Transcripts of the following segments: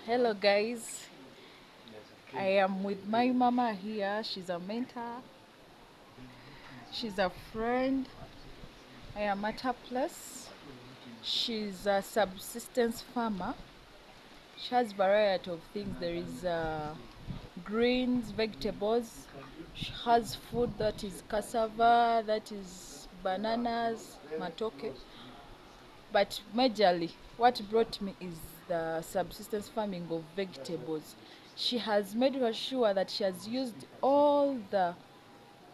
Hello guys, I am with my mama here. She's a mentor, she's a friend. I am at her place. She's a subsistence farmer. She has variety of things. There is greens, vegetables. She has food that is cassava, that is bananas, matoke. But majorly, what brought me is the subsistence farming of vegetables. She has made sure that she has used all the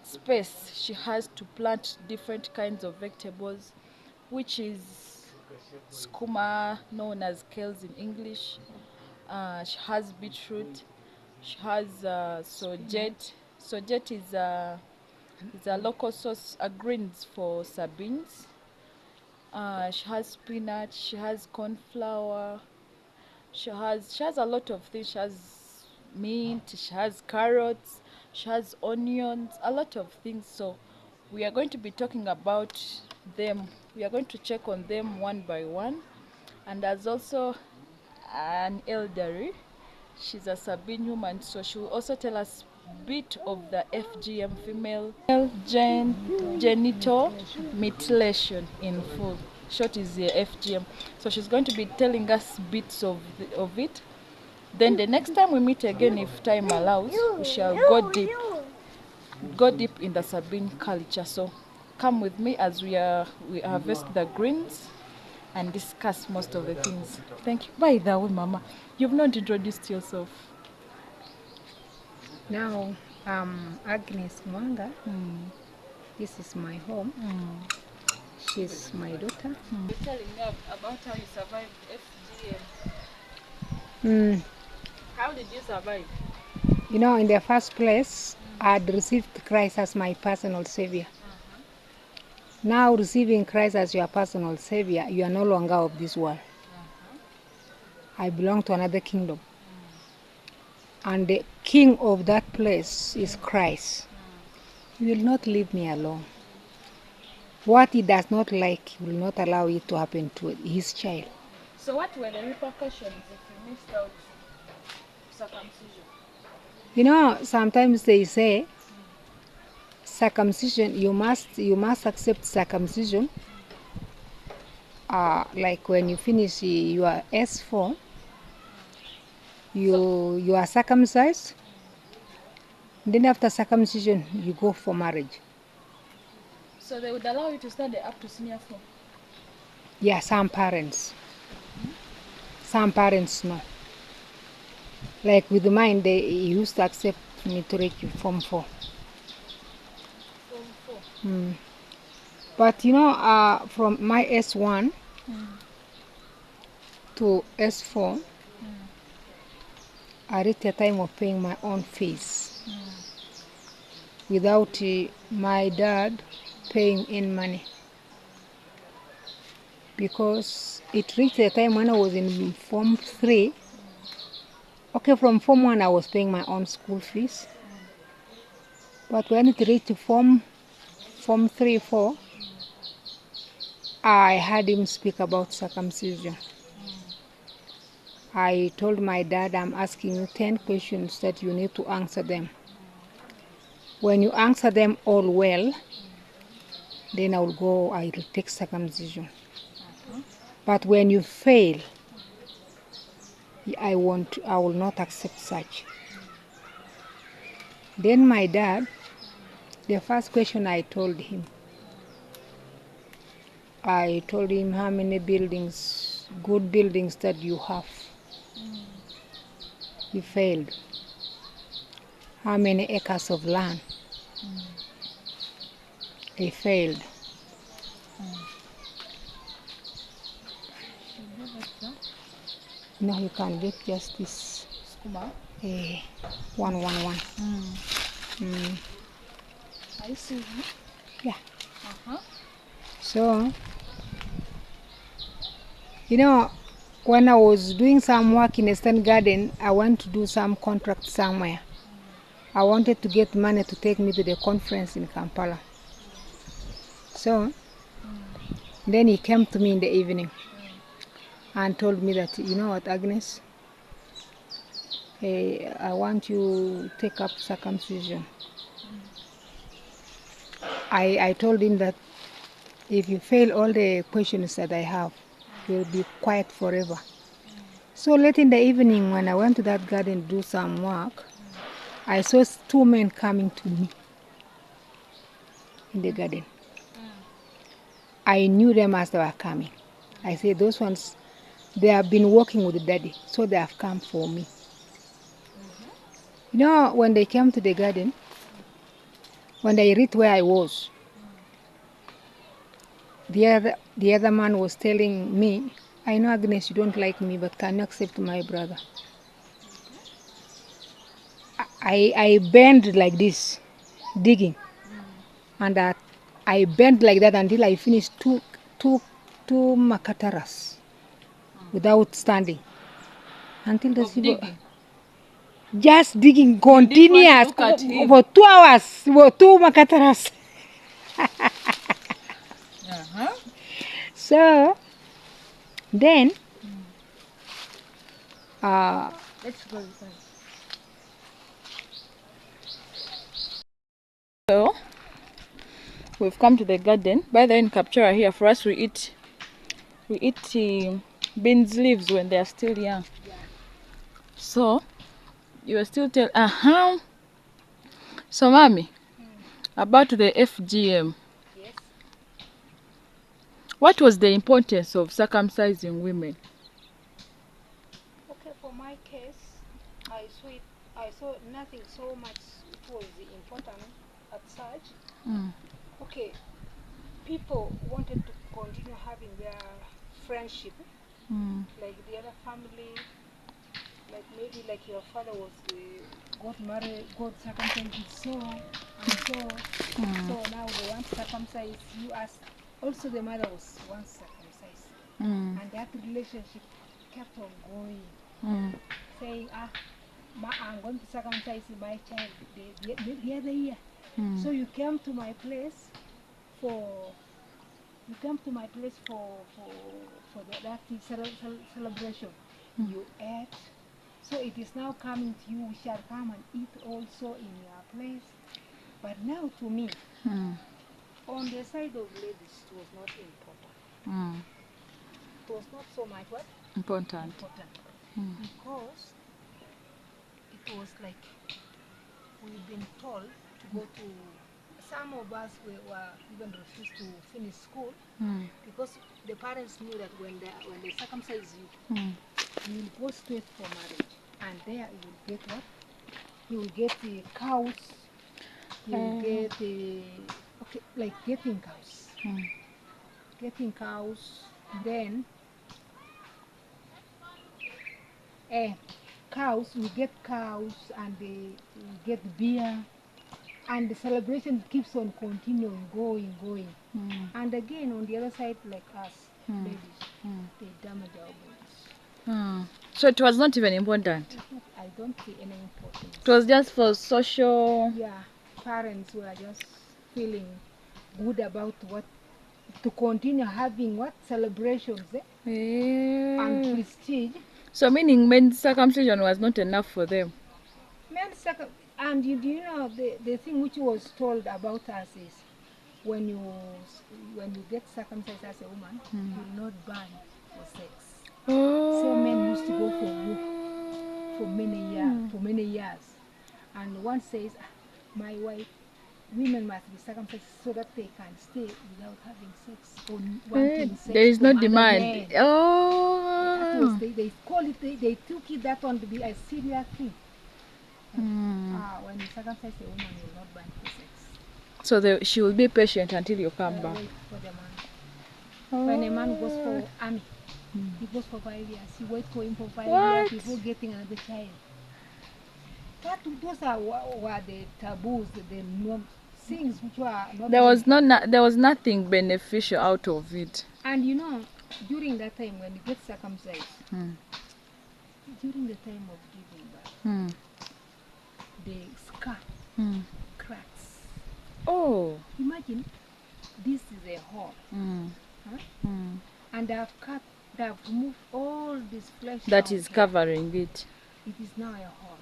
space she has to plant different kinds of vegetables, which is skuma, known as kales in English. She has beetroot. She has sojet. Sojet is a local source, a greens for Sabines. She has spinach, she has corn flour, she has a lot of things. She has mint, she has carrots, she has onions, a lot of things. So we are going to be talking about them. We are going to check on them one by one. And there's also an elderly. She's a Sabine woman, so she will also tell us bit of the FGM, female genital mutilation in full. Short is the FGM. So she's going to be telling us bits of it. Then the next time we meet again, if time allows, we shall go deep in the Sabine culture. So come with me as we harvest the greens and discuss most of the things. Thank you. By the way, Mama, you've not introduced yourself. Now, Agnes Mwanga. This is my home. She's my daughter. You're telling me about how you survived FGM. How did you survive? You know, in the first place, I'd received Christ as my personal savior. Now, receiving Christ as your personal savior, you are no longer of this world. I belong to another kingdom. And the king of that place is Christ. He will not leave me alone. What he does not like, he will not allow it to happen to his child. So what were the repercussions if you missed out circumcision? You know, sometimes they say circumcision, you must accept circumcision. Like when you finish your S4, you are circumcised. Then after circumcision, you go for marriage. So they would allow you to study up to senior 4? Yeah, some parents. Some parents no. Like with mine, they used to accept me to reach Form 4. Form 4? But you know, from my S1 to S4, I reached a time of paying my own fees without my dad paying in money. Because it reached a time when I was in Form 3. Okay, from Form 1 I was paying my own school fees. But when it reached Form 3, 4, I heard him speak about circumcision. I told my dad, I'm asking you 10 questions that you need to answer them. When you answer them all well, then I will take circumcision. But when you fail, I will not accept such. Then my dad, the first question I told him how many buildings, good buildings that you have. He failed. How many acres of land? He failed. No, you can get just this. Skuma? 111. I see. Yeah. Uh-huh. So, you know, when I was doing some work in Eastern Garden, I went to do some contract somewhere. I wanted to get money to take me to the conference in Kampala. So, then he came to me in the evening and told me that, you know what, Agnes, I want you to take up circumcision. I told him that if you fail all the questions that I have, you'll be quiet forever. So late in the evening, when I went to that garden to do some work, I saw two men coming to me in the garden. I knew them as they were coming. I said, those ones, they have been working with daddy, so they have come for me. You know, when they came to the garden, when they reached where I was, the other man was telling me, I know, Agnes, you don't like me, but can you accept my brother? I bent like this, digging. And I bent like that until I finished two macataras without standing. Until the Digging. just digging You didn't want to continuous look at him. for 2 hours, for two macataras. So then, Let's go inside. So we've come to the garden. By the way, in Captura here, for us we eat beans leaves when they are still young. So you are still so mommy, about the FGM. yes. What was the importance of circumcising women? Okay, for my case, I saw nothing so much it was important at such. Okay, people wanted to continue having their friendship, like the other family, like maybe like your father was got married, got circumcised so and so. So now they want to circumcise you as also the mother was once circumcised. And that relationship kept on going, saying, I'm going to circumcise my child the other year. So you came to my place for that celebration. You ate. So it is now coming to you. We shall come and eat also in your place. But now to me, on the side of ladies, it was not important. It was not so much what? Important. Because it was like we've been told to go to, some of us were even refused to finish school because the parents knew that when they circumcise you, you will go straight for marriage. And there you will get what? You will get the cows, you will get the, okay, like getting cows. Getting cows, then cows, we get cows and we get beer, and the celebration keeps on continuing, going. And again, on the other side, like us, ladies, they damage our bodies. So it was not even important. I don't see any importance. It was just for social. Yeah, parents were just feeling good about what, to continue having what celebrations and prestige. So meaning men's circumcision was not enough for them. And you know the thing which was told about us is when you get circumcised as a woman, you will not burn for sex. So men used to go for war for many years, and one says, my wife, women must be circumcised so that they can stay without having sex or wanting sex. There is no from other demand. men. That was, they call it, they took it that one to be a serious thing. When you circumcise a woman, you will not burn for sex. So she will be patient until you come back. Wait for the man. When a man goes for army, he goes for 5 years. You wait for him for 5 years before getting another child. Those were the taboos, the norms, things which were not. There was nothing beneficial out of it. And you know, during that time when you get circumcised, during the time of giving birth, the scar cracks. Oh. Imagine, this is a hole. And they've removed all this flesh That is covering it. it is now a hall.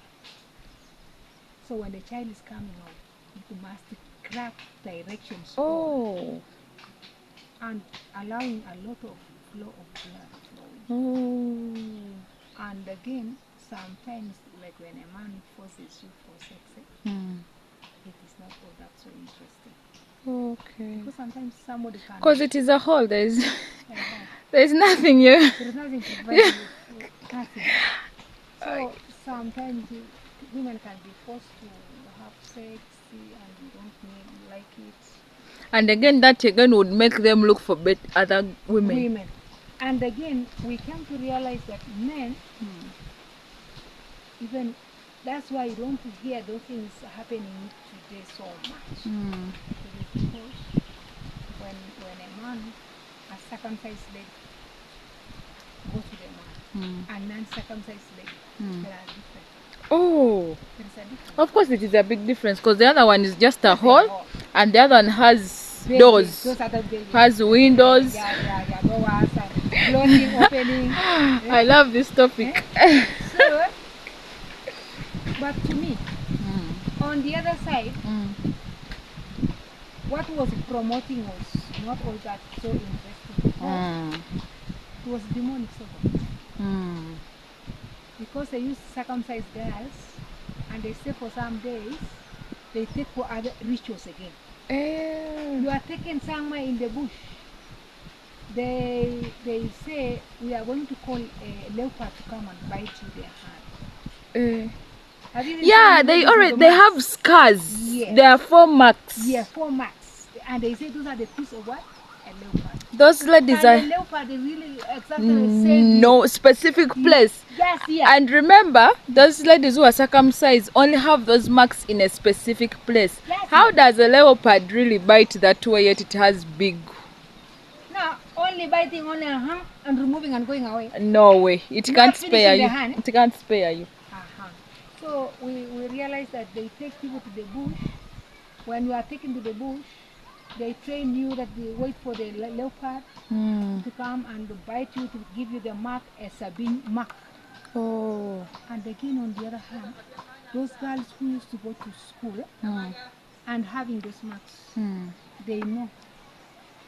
So when the child is coming out, you must crack directions Oh. and allowing a lot of flow of blood flowing. Oh. And again, sometimes, like when a man forces you for sex, it is not all that so interesting. Okay. Because sometimes somebody can. Because it is a hole. There's nothing here. There is nothing to prevent you from nothing. So sometimes women can be forced to have sex and you don't like it. And again, that again would make them look for other women. And again, we came to realize that men, even that's why you don't hear those things happening today so much. It is because when a man, a circumcised lady, goes to the man, and non-circumcised lady, there are different. Oh. There is a difference. Of course, it is a big difference because the other one is just a hole, and the other one has doors, has windows. Doors and closing, opening. I love this topic. So, but to me, on the other side, what was promoting was not all that so interesting. It was demonic sort of. Because they used to circumcise girls and they stay for some days, they take for other rituals again. You are taken somewhere in the bush. They say we are going to call a leopard to come and bite you their hand. Yeah, they have scars. Yes. There are 4 marks. Yeah, 4 marks. And they say those are the piece of what? A leopard. Those ladies are the leopard really exactly same. No specific place. Yes, yes. And remember, those ladies who are circumcised only have those marks in a specific place. Yes, How does a leopard really bite that way yet it has big? Now, only biting on a hand and removing and going away. No way. It can't spare you. Hand. It can't spare you. So we realized that they take people to the bush. When you are taken to the bush, they train you that they wait for the leopard to come and bite you to give you the mark, a Sabine mark. Oh. And again, on the other hand, those girls who used to go to school and having those marks, they know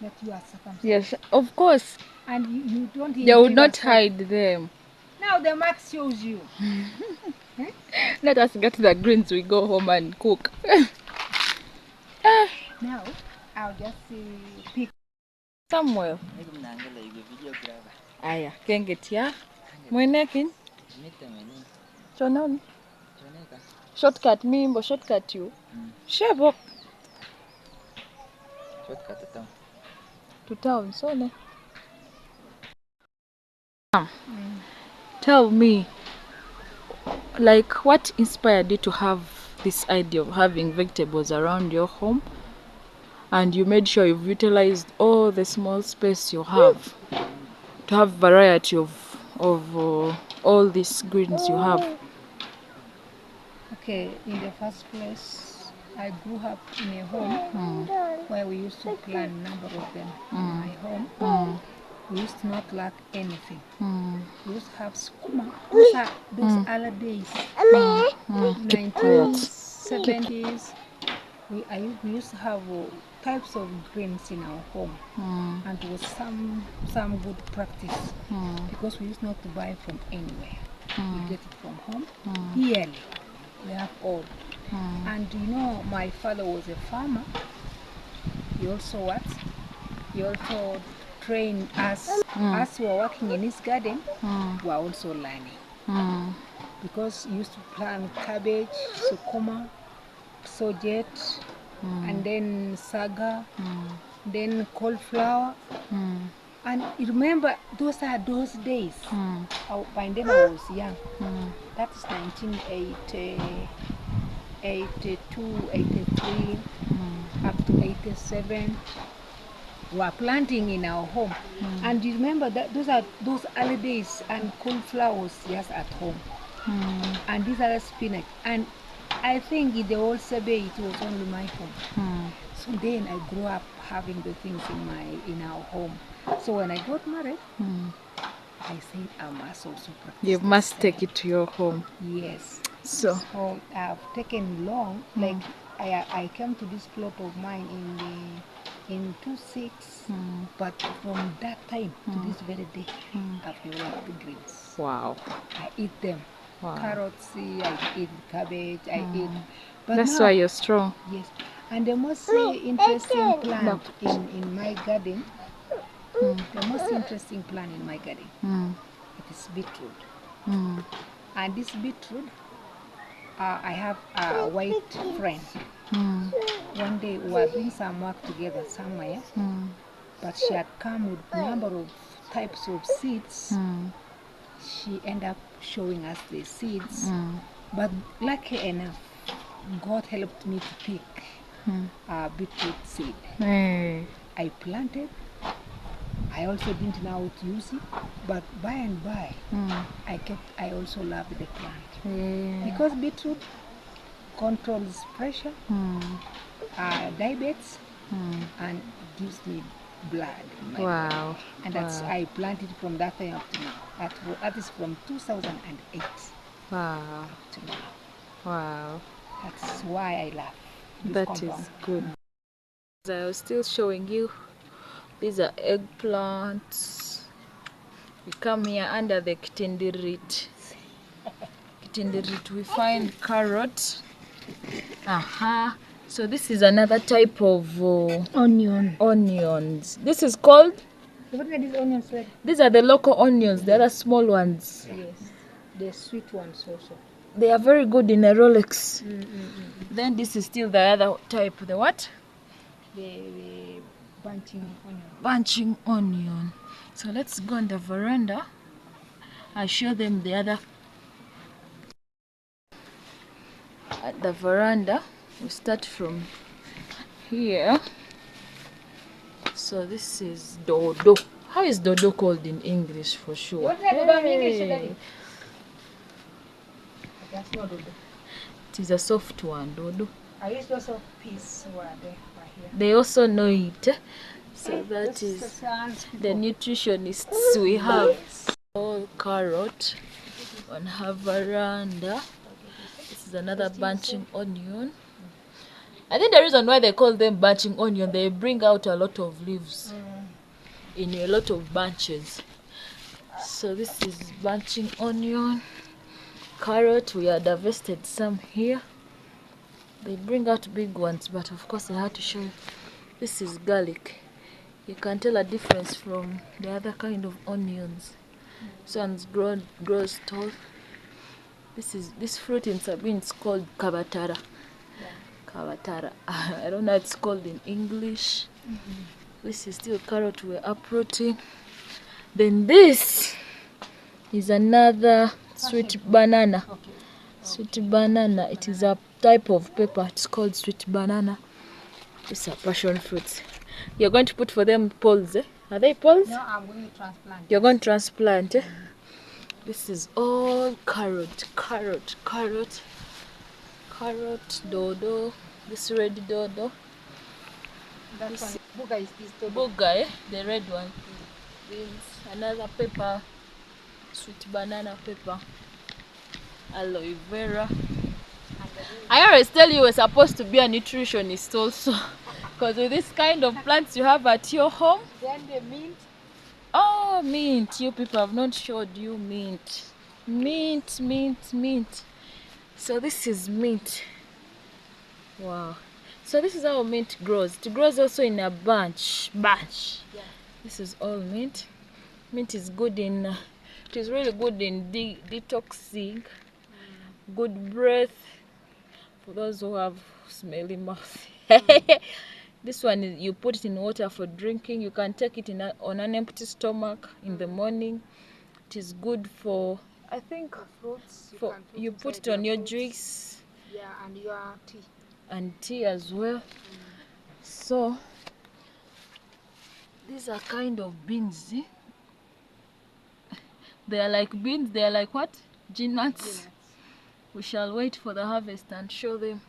that you are circumcised. Yes, of course. And you don't. They would not hide them. Now the mark shows you. Let us get the greens. We go home and cook. Now I'll just pick Samuel. Aya, kengetia. Mwenekin. Chonon. Shortcut mimbo, shortcut you. Shebo. Shortcut to town. To town, so ne. Tell me, like, what inspired you to have this idea of having vegetables around your home, and you made sure you've utilized all the small space you have to have variety of all these greens you have? Okay, in the first place, I grew up in a home where we used to plant a number of them in my home. We used to not lack anything. We used to have skuma. Those other days, 1970s. We used to have types of greens in our home, and it was some good practice because we used not to buy from anywhere. We get it from home yearly. We have all. And you know, my father was a farmer. He also trained us. As we were working in his garden, we were also learning. Because he used to plant cabbage, sukuma, sojet, and then saga, then cauliflower. And you remember, those are those days. By then I was young. That's 1980. 82, 83, up to 87. We were planting in our home. And you remember that those early days, and cauliflower was just at home. And these are spinach. And I think in the old Sebe it was only my home. So then I grew up having the things in our home. So when I got married, I said I must also practice. You must take it to your home. Yes. So I've taken long, like I came to this plot of mine in 26, but from that time to this very day, I've developed the greens. wow. I eat them. Wow. Carrots, I eat cabbage, I eat. But That's now, why you're strong. yes. And the most interesting plant in my garden, the most interesting plant in my garden, it is beetroot. And this beetroot, I have a white friend. One day we were doing some work together somewhere, but she had come with a number of types of seeds. She ended up showing us the seeds, but lucky enough, God helped me to pick a beetroot seed. Hey. I planted. I also didn't know how to use it, but by and by, I also loved the plant. Because beetroot controls pressure, diabetes, and gives me blood in my body. Wow. And that's I planted from that time up to now. That is from 2008 Wow. up to now. Wow. That's why I love this That compound. is good. I was still showing you. These are eggplants. We come here under the kitindirit. Kitindirit, we find carrot. So this is another type of onions. This is called? Look at these onions, right? These are the local onions. They are small ones. Yes, the sweet ones also. They are very good in a Rolex. Then this is still the other type. The what? The bunching onion. Bunching onion. So let's go on the veranda. I'll show them the other. At the veranda, we start from here. So this is dodo. How is dodo called in English for sure? What type of English, Daddy? That's not dodo. It is a soft one, dodo. I used to also peas were there, here. They also know it. So that is the nutritionists we have. All carrot on her veranda. This is another bunching onion. I think the reason why they call them bunching onion, they bring out a lot of leaves in a lot of bunches. So this is bunching onion. Carrot, we had harvested some here. They bring out big ones, but of course I had to show you. This is garlic. You can tell a difference from the other kind of onions. This one's grows tall. This fruit in Sabine is called kabatara. Kabatara. I don't know how it's called in English. This is still carrot we're uprooting. Then this is another sweet banana. Sweet banana. It is a type of pepper. It's called sweet banana. These are passion fruits. You're going to put for them poles, eh? Are they poles? No, I'm going to transplant. You're going to transplant, eh? This is all carrot, dodo. This red dodo. That one, buga is this dodo. Boga, eh? The red one. Beans, another pepper, sweet banana pepper, aloe vera. I always tell you we're supposed to be a nutritionist also. Because with this kind of plants you have at your home. Then the mint. Oh, mint. You people have not showed you mint. Mint. So this is mint. Wow. So this is how mint grows. It grows also in a bunch. Yeah. This is all mint. Mint is good in, it is really good in detoxing. Good breath. For those who have smelly mouth. This one is, you put it in water for drinking. You can take it on an empty stomach in the morning. It is good for, I think, Fruits. you put it on your juice. Yeah, and your tea. And tea as well. So these are kind of beans. See? They are like beans. They are like what? Nuts. We shall wait for the harvest and show them.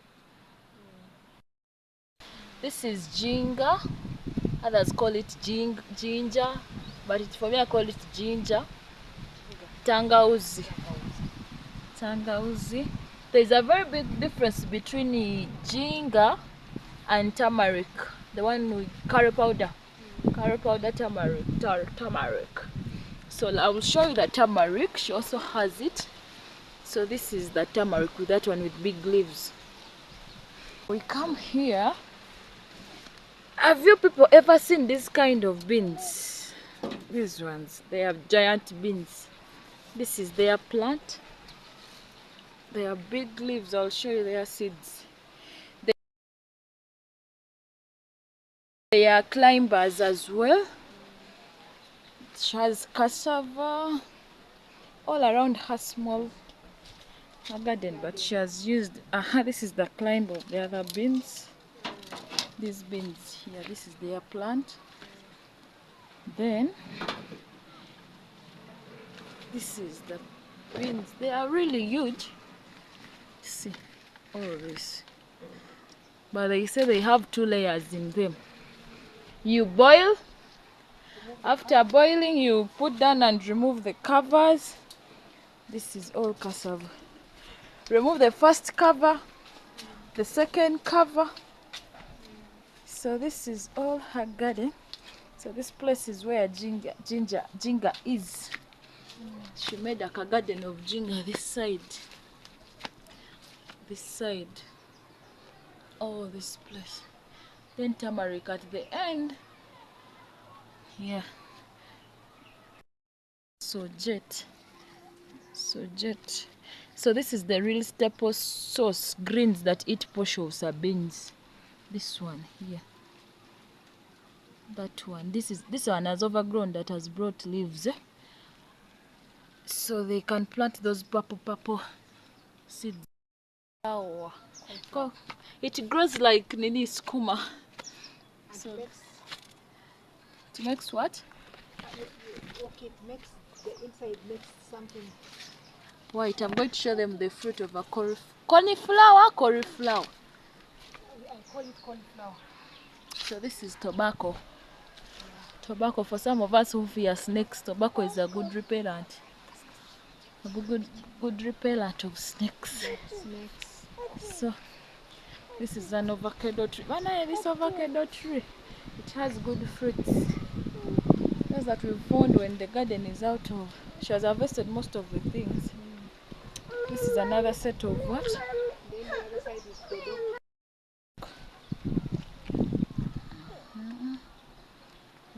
This is ginger. Others call it ginger, but for me I call it ginger. Tangauzi. Tangauzi. There's a very big difference between ginger and turmeric. The one with curry powder. Curry powder turmeric. Turmeric. So I will show you the turmeric. She also has it. So this is the turmeric with that one with big leaves. We come here. Have you people ever seen this kind of beans? These ones, they have giant beans. This is their plant. They have big leaves. I'll show you their seeds. They are climbers as well. She has cassava all around her small garden, but she has used this is the climb of the other beans. These beans here, this is their plant. Then this is the beans. They are really huge. See all this, but they say they have 2 layers in them. You boil. After boiling, you put down and remove the covers. This is all cassava. Remove the first cover, the second cover. So this is all her garden. So this place is where ginger is. She made a garden of ginger this side. This side. Oh, this place. Then turmeric at the end. Yeah. So jet. So this is the real staple sauce greens that eat portions of beans. This one here. That one. This one has overgrown, that has brought leaves. So they can plant those purple seeds. Wow. It grows like nini skuma. So it makes what? Okay, it makes the inside makes something white. I'm going to show them the fruit of a cauliflower. I call it cauliflower. So this is tobacco. Tobacco, for some of us who fear snakes, tobacco is a good repellent. A good repellent of snakes. So this is an avocado tree. This avocado tree, it has good fruits. Those that we found when the garden is out of. She has harvested most of the things. This is another set of what? Then the other side is dodo.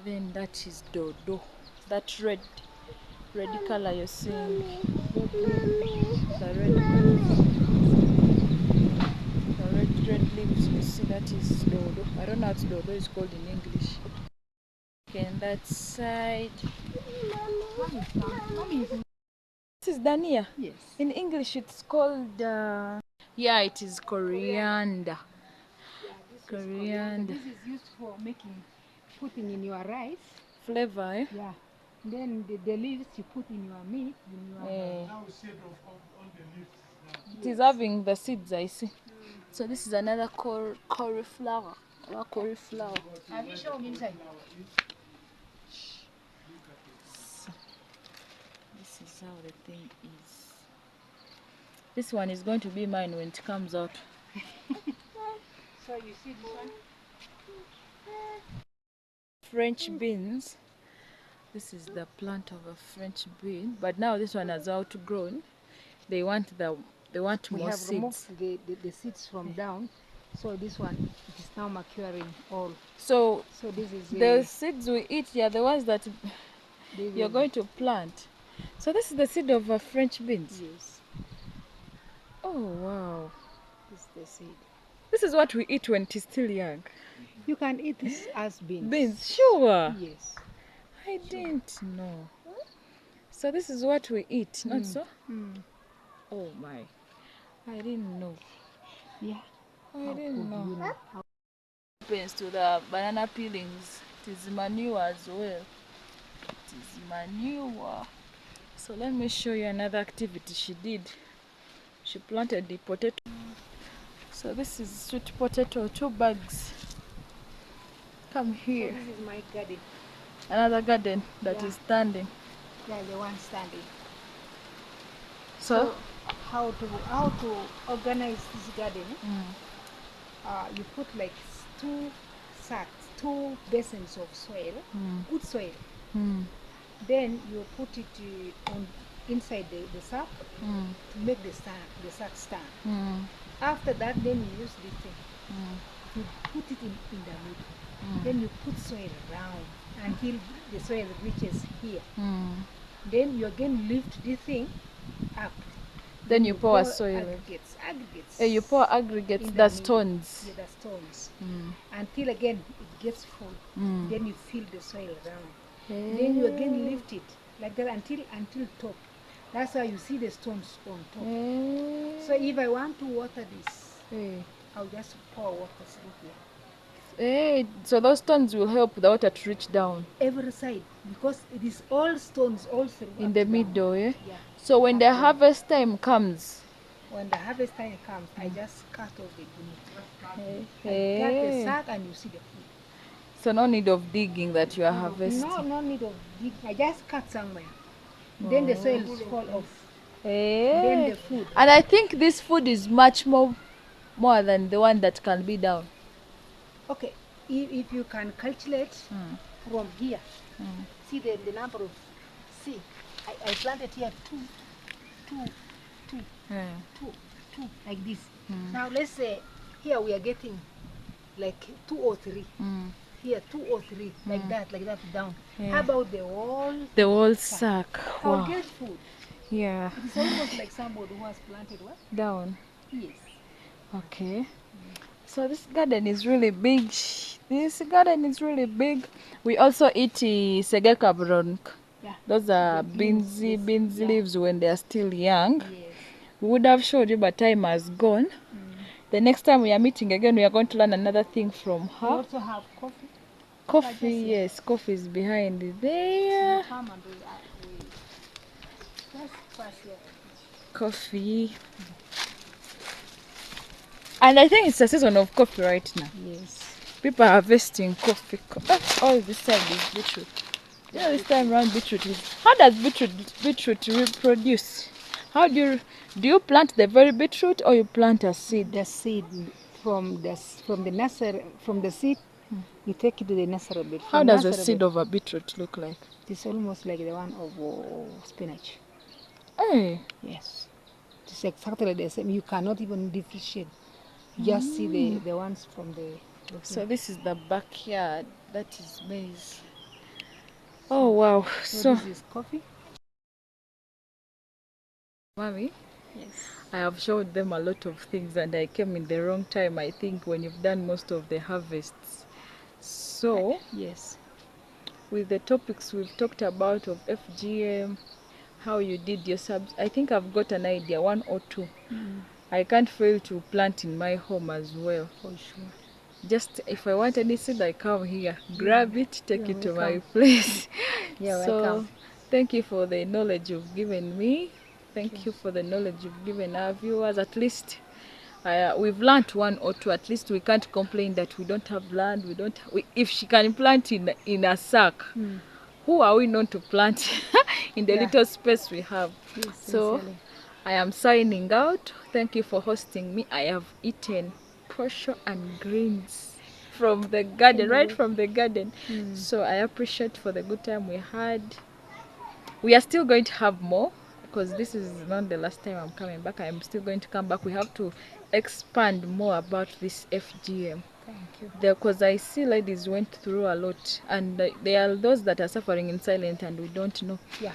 Then that is dodo. That red color you're seeing. The red leaves, you see, that is dodo. I don't know what dodo is called in English. Okay, and that side. This is Dania. Yes. In English it's called yeah, it is coriander. Coriander. This is used for putting in your rice. Flavor, eh? Yeah. Then the leaves you put in your meat. It is having the seeds, I see. So this is another cauliflower. Cauliflower. Have you shown inside? So, this is how the thing is. This one is going to be mine when it comes out. So you see this one? French beans. This is the plant of a French bean, but now this one has outgrown. They want We more have seeds. removed the seeds from down, so this one it is now maturing all. So this is the seeds we eat here, the ones that you're going to plant. So this is the seed of a French beans. Yes. Oh wow. This is the seed. This is what we eat when it is still young. You can eat this as beans. Beans, sure. Yes. I didn't know. So this is what we eat, not so? Oh my. I didn't know. Yeah. I didn't know. What happens to the banana peelings? It is manure as well. It is manure. So let me show you another activity she did. She planted the potato. So this is sweet potato, 2 bags. Come here. So this is my garden. Another garden that is standing. Yeah, the one standing. So how to organize this garden? You put like two basins of soil, good soil. Then you put it on inside the sack to make the sack stand. After that, then you use this thing to put it in the middle. Then you put soil around until the soil reaches here. Then you again lift this thing up. Then you pour soil. Aggregates. You pour aggregates, the stones. Yeah, the stones. Until again it gets full. Then you fill the soil around. Then you again lift it like that until top. That's why you see the stones on top. So if I want to water this, I'll just pour water through here. So those stones will help the water to reach down. Every side, because it is all stones all through. In the middle, Yeah. So when the harvest time comes, I just cut off the beneath. I cut the sack and you see the food. So no need of digging that you are harvesting. No need of digging. I just cut somewhere. Then the soils fall off. Then the food. And I think this food is much more than the one that can be down. Okay, if you can calculate from here, see the number of seed. I planted here two, like this. Now let's say here we are getting like 2 or 3. Here 2 or 3, like that down. How about the whole sack? Wow. I'll get food. Yeah. It's almost like somebody who has planted what? Down. Yes. Okay. So this garden is really big. We also eat segeka bronk. Yeah. Those are beans leaves when they are still young. Yes. We would have showed you, but time has gone. The next time we are meeting again, we are going to learn another thing from her. We also have coffee. Coffee, yes, coffee is behind there. Coffee. And I think it's a season of coffee right now. Yes. People are harvesting coffee. All this time is beetroot. You know, this time around beetroot is. How does beetroot reproduce? How do you plant the very beetroot or you plant a seed? The seed from the nursery, from the seed, you take it to the nursery bed. How does a seed of a beetroot look like? It's almost like the one of spinach. Hey. Yes. It's exactly the same. You cannot even differentiate. You just see the ones from the So this is the backyard. That is maize. Oh wow. So this is coffee. Mommy? Yes. I have showed them a lot of things and I came in the wrong time, I think, when you've done most of the harvests. So, yes. With the topics we've talked about of FGM, how you did your I think I've got an idea, 1 or 2. I can't fail to plant in my home as well. For sure. Just if I want any seed, I come here, grab it, take it to my place. Welcome. Thank you for the knowledge you've given me. Thank you for the knowledge you've given our viewers. At least we've learnt 1 or 2. At least we can't complain that we don't have land. If she can plant in a sack, who are we not to plant in the little space we have? Yes, so sincerely. I am signing out. Thank you for hosting me. I have eaten posho and greens from the garden, right from the garden. So I appreciate for the good time we had. We are still going to have more, because this is not the last time I'm coming back. I'm still going to come back. We have to expand more about this FGM. Thank you. Because I see ladies went through a lot, and there are those that are suffering in silence and we don't know. Yeah.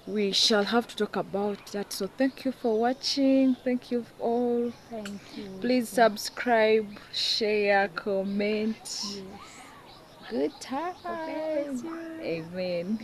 We shall have to talk about that. So thank you for watching. Thank you all. Thank you. Please subscribe, share, comment. Yes. Good times. Amen.